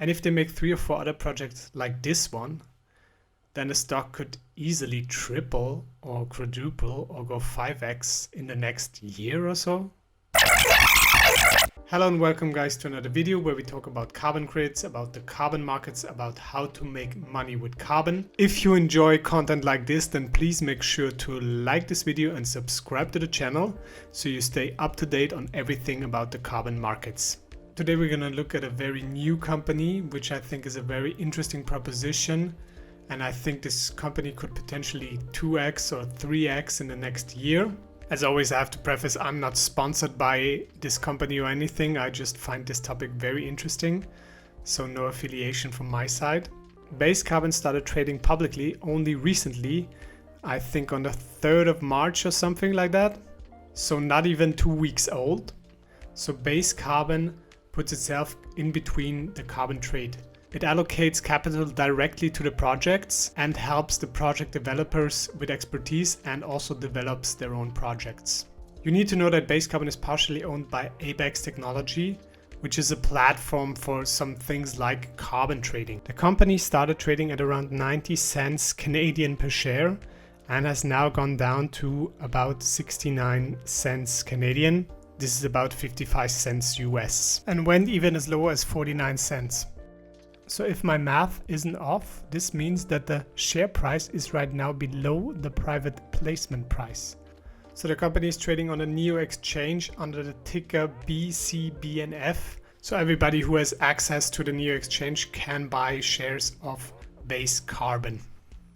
And if they make 3 or 4 other projects like this one, then the stock could easily triple or quadruple or go 5x in the next year or so. Hello and welcome guys to another video where we talk about carbon credits, about the carbon markets, about how to make money with carbon. If you enjoy content like this, then please make sure to like this video and subscribe to the channel so you stay up to date on everything about the carbon markets. Today we're going to look at a very new company, which I think is a very interesting proposition. And I think this company could potentially 2x or 3x in the next year. As always, I have to preface, I'm not sponsored by this company or anything. I just find this topic very interesting. So no affiliation from my side. Base Carbon started trading publicly only recently, I think on the 3rd of March or something like that. So not even 2 weeks old. So Base Carbon puts itself in between the carbon trade. It allocates capital directly to the projects and helps the project developers with expertise and also develops their own projects. You need to know that Base Carbon is partially owned by Abex Technology, which is a platform for some things like carbon trading. The company started trading at around 90 cents Canadian per share and has now gone down to about 69 cents Canadian. This is about 55 cents US and went even as low as 49 cents. So if my math isn't off, this means that the share price is right now below the private placement price. So the company is trading on a New Exchange under the ticker BCBNF. So everybody who has access to the New Exchange can buy shares of Base Carbon.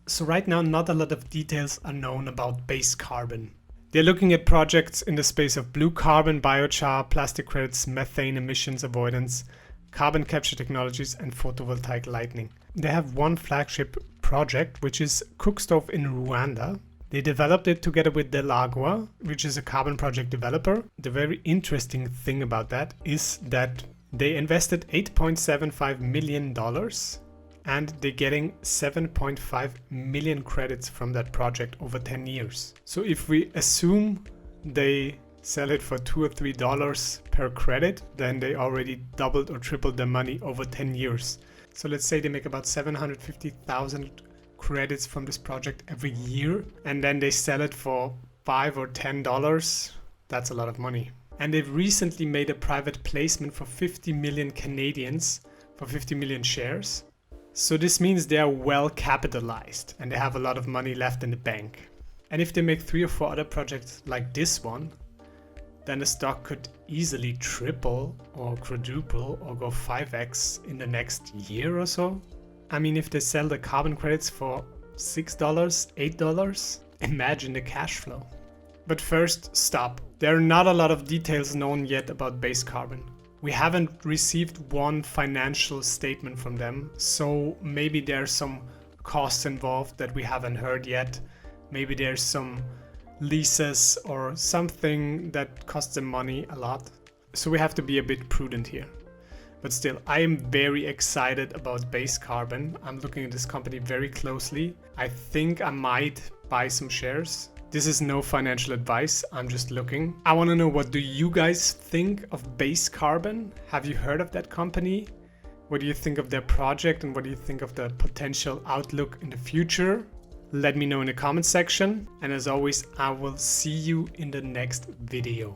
So right now, not a lot of details are known about Base Carbon. They're looking at projects in the space of blue carbon, biochar, plastic credits, methane emissions avoidance, carbon capture technologies and photovoltaic lighting. They have one flagship project, which is Cookstove in Rwanda. They developed it together with Delagua, which is a carbon project developer. The very interesting thing about that is that they invested $8.75 million and they're getting 7.5 million credits from that project over 10 years. So if we assume they sell it for $2 or $3 per credit, then they already doubled or tripled their money over 10 years. So let's say they make about 750,000 credits from this project every year, and then they sell it for $5 or $10. That's a lot of money. And they've recently made a private placement for 50 million Canadians for 50 million shares. So this means they are well capitalized and they have a lot of money left in the bank. And if they make 3 or 4 other projects like this one, then the stock could easily triple or quadruple or go 5x in the next year or so. I mean, if they sell the carbon credits for $6, $8, imagine the cash flow. But first, stop. There are not a lot of details known yet about Base Carbon. We haven't received one financial statement from them, so maybe there's some costs involved that we haven't heard yet. Maybe there's some leases or something that costs them money a lot. So we have to be a bit prudent here. But still, I am very excited about Base Carbon. I'm looking at this company very closely. I think I might buy some shares. This is no financial advice, I'm just looking. I want to know, what do you guys think of Base Carbon? Have you heard of that company? What do you think of their project and what do you think of the potential outlook in the future? Let me know in the comment section. And as always, I will see you in the next video.